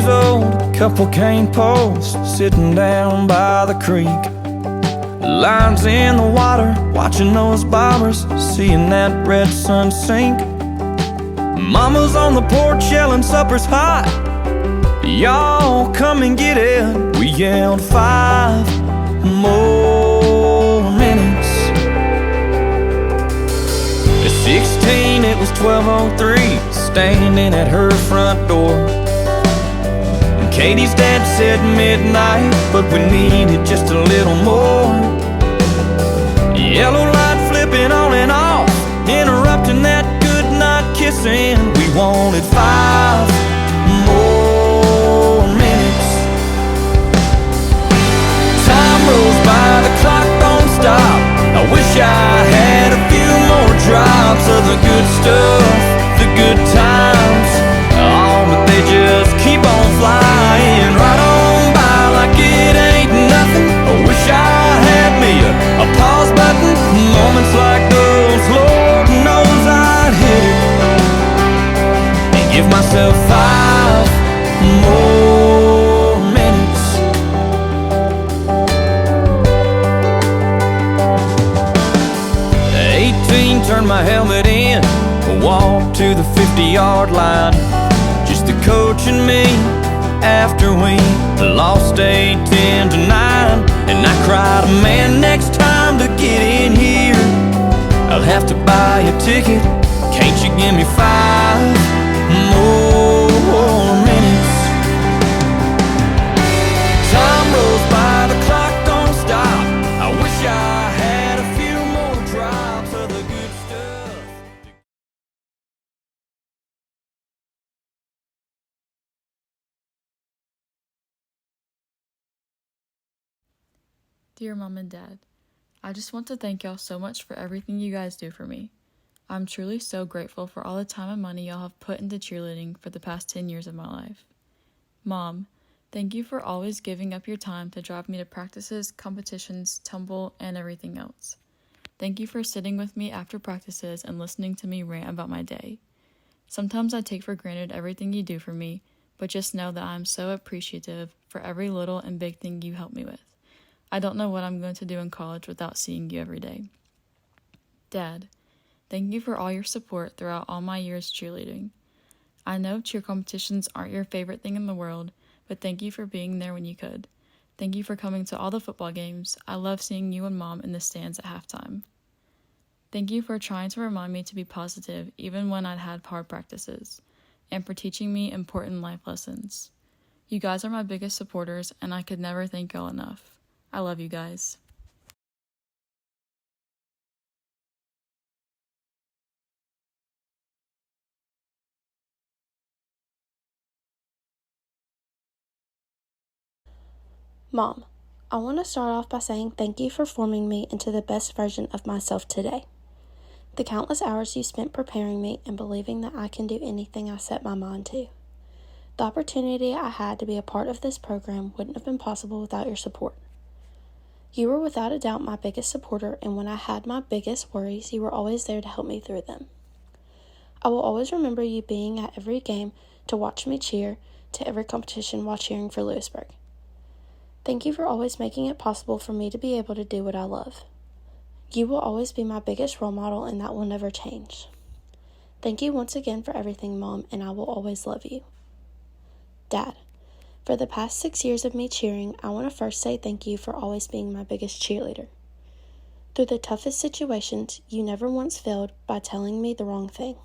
years old, a couple cane posts sitting down by the creek. Lines in the water, watching those bobbers, seeing that red sun sink. Mama's on the porch yelling supper's hot, y'all come and get it. We yelled 5 more minutes. At 16 it was 12:03, standing at her front door. And Katie's dad said midnight, but we needed just a little more. Yellow light flipping on and off, interrupting that goodnight kissing. We wanted 5 more minutes. Time rolls by, the clock don't stop. I wish I had a few more drops of the good stuff, the good times. Oh, but they just keep on flying right on by like it ain't nothing. I wish I had me a pause button. Moments like those, Lord knows I'd hit it and give myself 5 more minutes. 18, turned my helmet in, walked to the 50-yard line. Just the coach and me after we lost 8-10 to 9. And I cried, man, next time to get in here I'll have to buy a ticket. Can't you give me 5 more minutes? Time rolls by, the clock don't stop. I wish I had a few more drops of the good stuff. Dear Mom and Dad, I just want to thank y'all so much for everything you guys do for me. I'm truly so grateful for all the time and money y'all have put into cheerleading for the past 10 years of my life. Mom, thank you for always giving up your time to drive me to practices, competitions, tumble, and everything else. Thank you for sitting with me after practices and listening to me rant about my day. Sometimes I take for granted everything you do for me, but just know that I am so appreciative for every little and big thing you help me with. I don't know what I'm going to do in college without seeing you every day. Dad, thank you for all your support throughout all my years cheerleading. I know cheer competitions aren't your favorite thing in the world, but thank you for being there when you could. Thank you for coming to all the football games. I love seeing you and Mom in the stands at halftime. Thank you for trying to remind me to be positive even when I'd had hard practices, and for teaching me important life lessons. You guys are my biggest supporters, and I could never thank y'all enough. I love you guys. Mom, I want to start off by saying thank you for forming me into the best version of myself today. The countless hours you spent preparing me and believing that I can do anything I set my mind to. The opportunity I had to be a part of this program wouldn't have been possible without your support. You were without a doubt my biggest supporter, and when I had my biggest worries, you were always there to help me through them. I will always remember you being at every game to watch me cheer, to every competition while cheering for Lewisburg. Thank you for always making it possible for me to be able to do what I love. You will always be my biggest role model, and that will never change. Thank you once again for everything, Mom, and I will always love you. Dad, for the past 6 years of me cheering, I want to first say thank you for always being my biggest cheerleader. Through the toughest situations, you never once failed by telling me the wrong thing.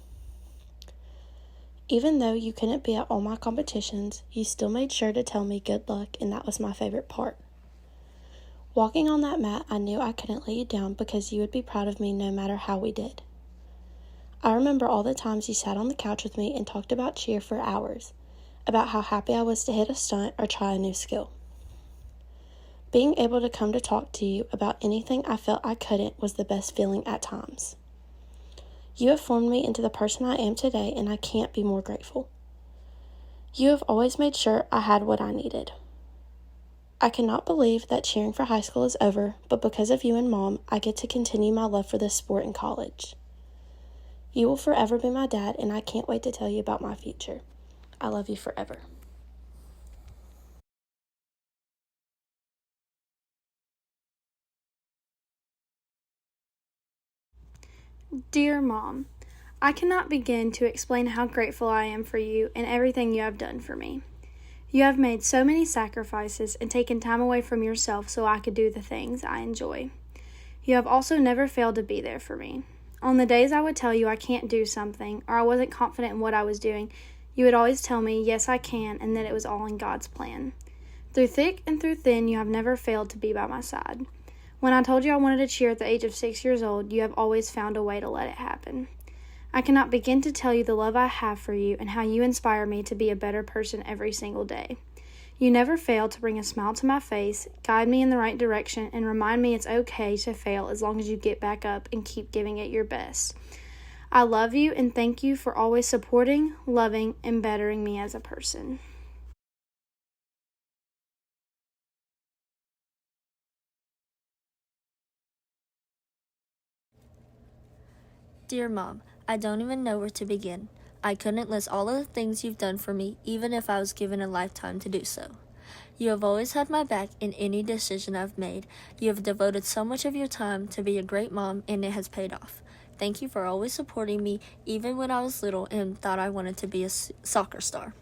Even though you couldn't be at all my competitions, you still made sure to tell me good luck, and that was my favorite part. Walking on that mat, I knew I couldn't lay you down because you would be proud of me no matter how we did. I remember all the times you sat on the couch with me and talked about cheer for hours, about how happy I was to hit a stunt or try a new skill. Being able to come to talk to you about anything I felt I couldn't was the best feeling at times. You have formed me into the person I am today, and I can't be more grateful. You have always made sure I had what I needed. I cannot believe that cheering for high school is over, but because of you and Mom, I get to continue my love for this sport in college. You will forever be my dad, and I can't wait to tell you about my future. I love you forever. Dear Mom, I cannot begin to explain how grateful I am for you and everything you have done for me. You have made so many sacrifices and taken time away from yourself so I could do the things I enjoy. You have also never failed to be there for me. On the days I would tell you I can't do something or I wasn't confident in what I was doing, you would always tell me, yes, I can, and that it was all in God's plan. Through thick and through thin, you have never failed to be by my side. When I told you I wanted to cheer at the age of 6 years old, you have always found a way to let it happen. I cannot begin to tell you the love I have for you and how you inspire me to be a better person every single day. You never fail to bring a smile to my face, guide me in the right direction, and remind me it's okay to fail as long as you get back up and keep giving it your best. I love you and thank you for always supporting, loving, and bettering me as a person. Dear Mom, I don't even know where to begin. I couldn't list all of the things you've done for me, even if I was given a lifetime to do so. You have always had my back in any decision I've made. You have devoted so much of your time to be a great mom, and it has paid off. Thank you for always supporting me, even when I was little and thought I wanted to be a soccer star.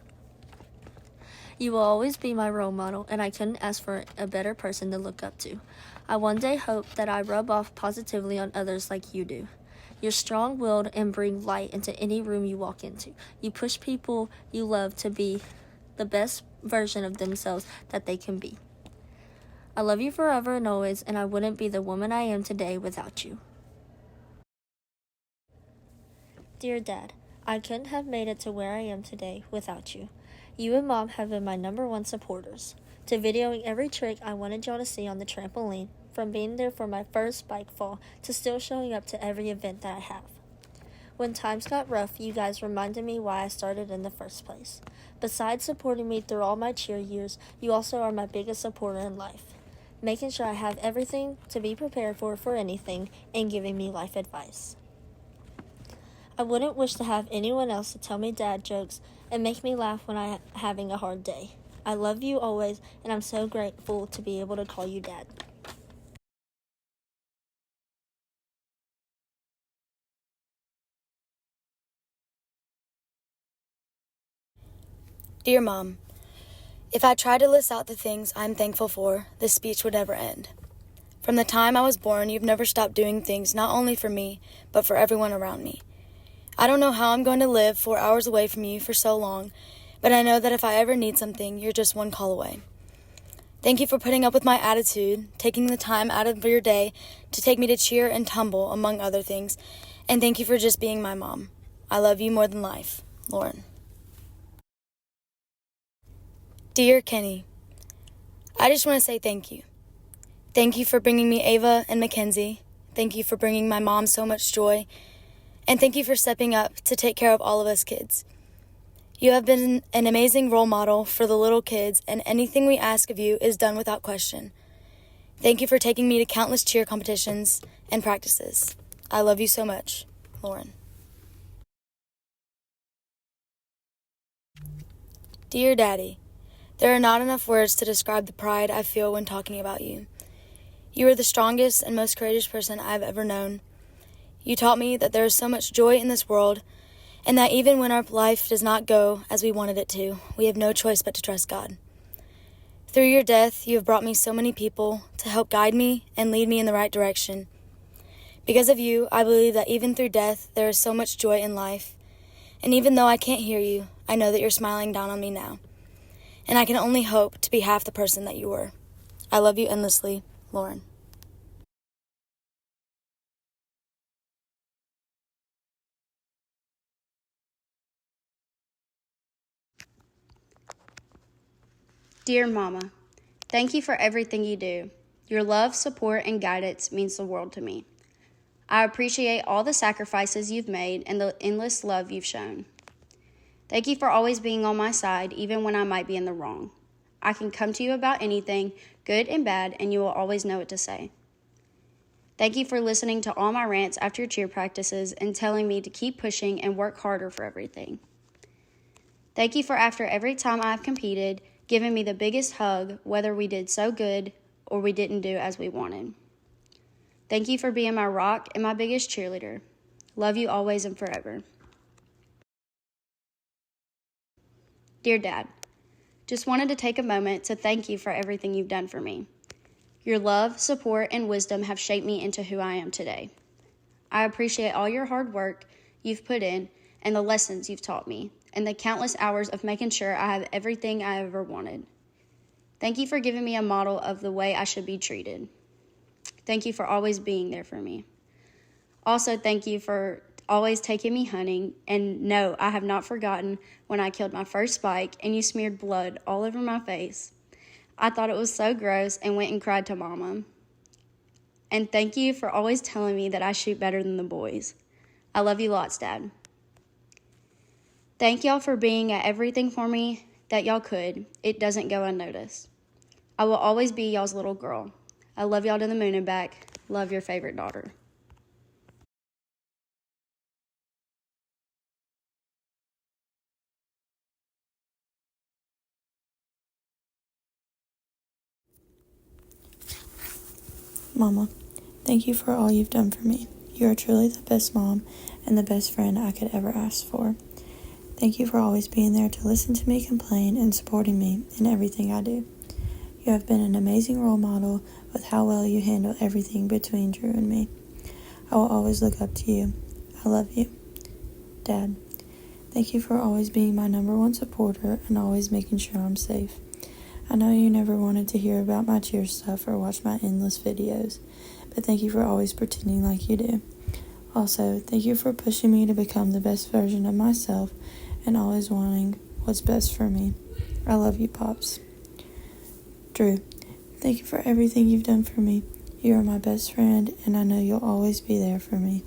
You will always be my role model, and I couldn't ask for a better person to look up to. I one day hope that I rub off positively on others like you do. You're strong-willed and bring light into any room you walk into. You push people you love to be the best version of themselves that they can be. I love you forever and always, and I wouldn't be the woman I am today without you. Dear Dad, I couldn't have made it to where I am today without you. You and Mom have been my #1 supporters. To videoing every trick I wanted y'all to see on the trampoline, from being there for my first bike fall to still showing up to every event that I have. When times got rough, you guys reminded me why I started in the first place. Besides supporting me through all my cheer years, you also are my biggest supporter in life, making sure I have everything to be prepared for anything, and giving me life advice. I wouldn't wish to have anyone else to tell me dad jokes and make me laugh when I'm having a hard day. I love you always, and I'm so grateful to be able to call you Dad. Dear Mom, if I tried to list out the things I'm thankful for, this speech would never end. From the time I was born, you've never stopped doing things not only for me, but for everyone around me. I don't know how I'm going to live 4 hours away from you for so long, but I know that if I ever need something, you're just one call away. Thank you for putting up with my attitude, taking the time out of your day to take me to cheer and tumble, among other things, and thank you for just being my mom. I love you more than life. Lauren. Dear Kenny, I just want to say thank you. Thank you for bringing me Ava and Mackenzie. Thank you for bringing my mom so much joy. And thank you for stepping up to take care of all of us kids. You have been an amazing role model for the little kids, and anything we ask of you is done without question. Thank you for taking me to countless cheer competitions and practices. I love you so much, Lauren. Dear Daddy, there are not enough words to describe the pride I feel when talking about you. You are the strongest and most courageous person I've ever known. You taught me that there is so much joy in this world, and that even when our life does not go as we wanted it to, we have no choice but to trust God. Through your death, you have brought me so many people to help guide me and lead me in the right direction. Because of you, I believe that even through death, there is so much joy in life. And even though I can't hear you, I know that you're smiling down on me now. And I can only hope to be half the person that you were. I love you endlessly, Lauren. Dear Mama, thank you for everything you do. Your love, support, and guidance means the world to me. I appreciate all the sacrifices you've made and the endless love you've shown. Thank you for always being on my side, even when I might be in the wrong. I can come to you about anything, good and bad, and you will always know what to say. Thank you for listening to all my rants after cheer practices and telling me to keep pushing and work harder for everything. Thank you for after every time I've competed, giving me the biggest hug, whether we did so good or we didn't do as we wanted. Thank you for being my rock and my biggest cheerleader. Love you always and forever. Dear Dad, just wanted to take a moment to thank you for everything you've done for me. Your love, support, and wisdom have shaped me into who I am today. I appreciate all your hard work you've put in and the lessons you've taught me, and the countless hours of making sure I have everything I ever wanted. Thank you for giving me a model of the way I should be treated. Thank you for always being there for me. Also, thank you for always taking me hunting, and no, I have not forgotten when I killed my first spike and you smeared blood all over my face. I thought it was so gross and went and cried to Mama. And thank you for always telling me that I shoot better than the boys. I love you lots, Dad. Thank y'all for being at everything for me that y'all could. It doesn't go unnoticed. I will always be y'all's little girl. I love y'all to the moon and back. Love, your favorite daughter. Mama, thank you for all you've done for me. You are truly the best mom and the best friend I could ever ask for. Thank you for always being there to listen to me complain and supporting me in everything I do. You have been an amazing role model with how well you handle everything between Drew and me. I will always look up to you. I love you. Dad, thank you for always being my #1 supporter and always making sure I'm safe. I know you never wanted to hear about my cheer stuff or watch my endless videos, but thank you for always pretending like you do. Also, thank you for pushing me to become the best version of myself and always wanting what's best for me. I love you, Pops. Drew, thank you for everything you've done for me. You are my best friend, and I know you'll always be there for me.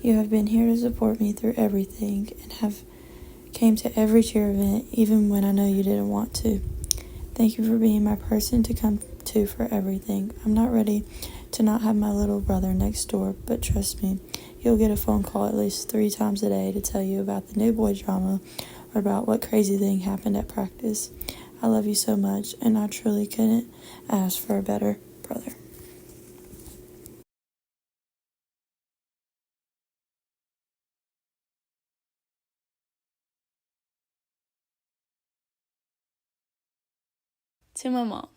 You have been here to support me through everything and have came to every cheer event, even when I know you didn't want to. Thank you for being my person to come to for everything. I'm not ready to not have my little brother next door, but trust me, you'll get a phone call at least 3 times a day to tell you about the new boy drama or about what crazy thing happened at practice. I love you so much, and I truly couldn't ask for a better brother. To my mom,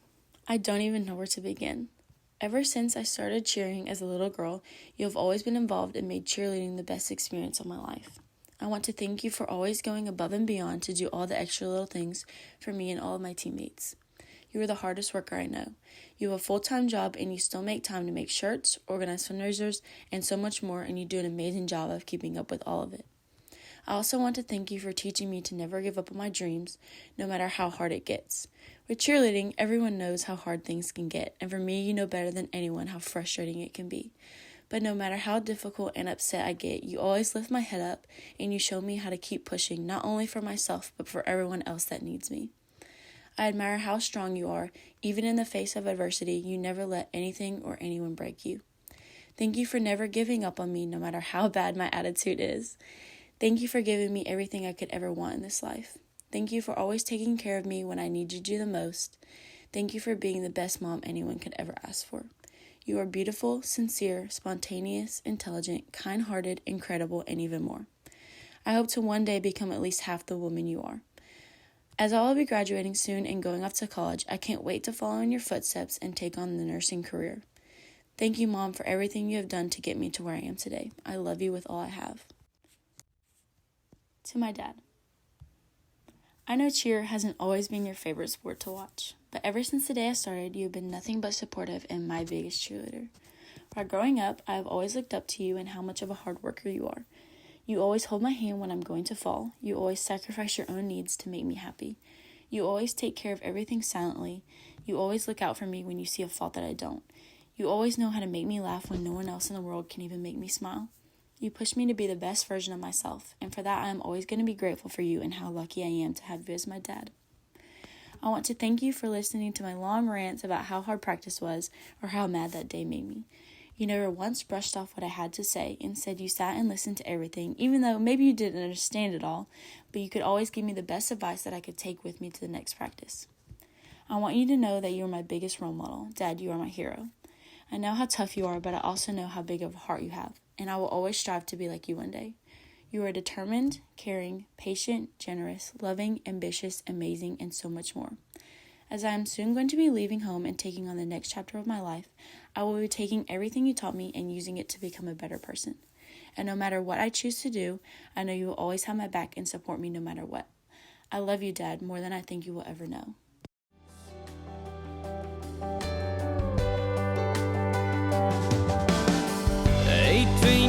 I don't even know where to begin. Ever since I started cheering as a little girl, you have always been involved and made cheerleading the best experience of my life. I want to thank you for always going above and beyond to do all the extra little things for me and all of my teammates. You are the hardest worker I know. You have a full-time job and you still make time to make shirts, organize fundraisers, and so much more, and you do an amazing job of keeping up with all of it. I also want to thank you for teaching me to never give up on my dreams, no matter how hard it gets. With cheerleading, everyone knows how hard things can get, and for me, you know better than anyone how frustrating it can be. But no matter how difficult and upset I get, you always lift my head up, and you show me how to keep pushing, not only for myself, but for everyone else that needs me. I admire how strong you are. Even in the face of adversity, you never let anything or anyone break you. Thank you for never giving up on me, no matter how bad my attitude is. Thank you for giving me everything I could ever want in this life. Thank you for always taking care of me when I needed you the most. Thank you for being the best mom anyone could ever ask for. You are beautiful, sincere, spontaneous, intelligent, kind-hearted, incredible, and even more. I hope to one day become at least half the woman you are. As I will be graduating soon and going off to college, I can't wait to follow in your footsteps and take on the nursing career. Thank you, Mom, for everything you have done to get me to where I am today. I love you with all I have. To my dad. I know cheer hasn't always been your favorite sport to watch, but ever since the day I started, you have been nothing but supportive and my biggest cheerleader. While growing up, I have always looked up to you and how much of a hard worker you are. You always hold my hand when I'm going to fall. You always sacrifice your own needs to make me happy. You always take care of everything silently. You always look out for me when you see a fault that I don't. You always know how to make me laugh when no one else in the world can even make me smile. You push me to be the best version of myself, and for that I am always going to be grateful for you and how lucky I am to have you as my dad. I want to thank you for listening to my long rants about how hard practice was or how mad that day made me. You never once brushed off what I had to say. Instead, you sat and listened to everything, even though maybe you didn't understand it all, but you could always give me the best advice that I could take with me to the next practice. I want you to know that you are my biggest role model. Dad, you are my hero. I know how tough you are, but I also know how big of a heart you have. and I will always strive to be like you one day. You are determined, caring, patient, generous, loving, ambitious, amazing, and so much more. As I am soon going to be leaving home and taking on the next chapter of my life, I will be taking everything you taught me and using it to become a better person. And no matter what I choose to do, I know you will always have my back and support me no matter what. I love you, Dad, more than I think you will ever know.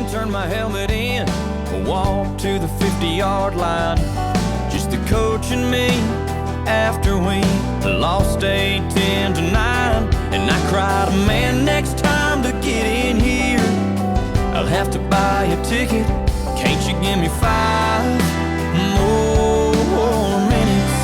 Turned my helmet in, walked to the 50-yard line. Just the coach and me after we lost 8-10 to 9. And I cried, man, next time to get in here, I'll have to buy a ticket. Can't you give me 5 more minutes?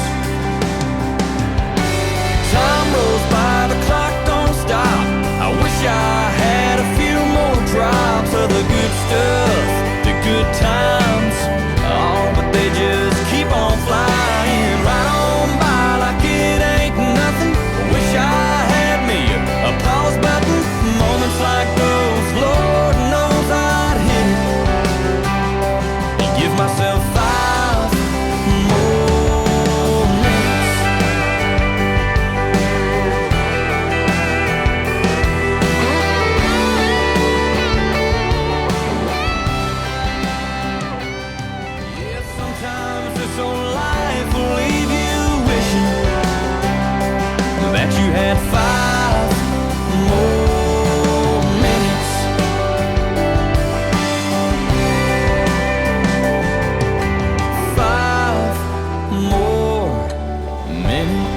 Time rolls by, the clock don't stop. I wish I had a few more drops of the good stuff, the good times. Oh, but they just keep on flying right on by like it ain't nothing. Wish I had me a pause button. Moments like those, Lord knows I'd hit it and give myself 5 more minutes. Yeah, sometimes this old life will leave you wishing that you had 5 more minutes. 5 more minutes.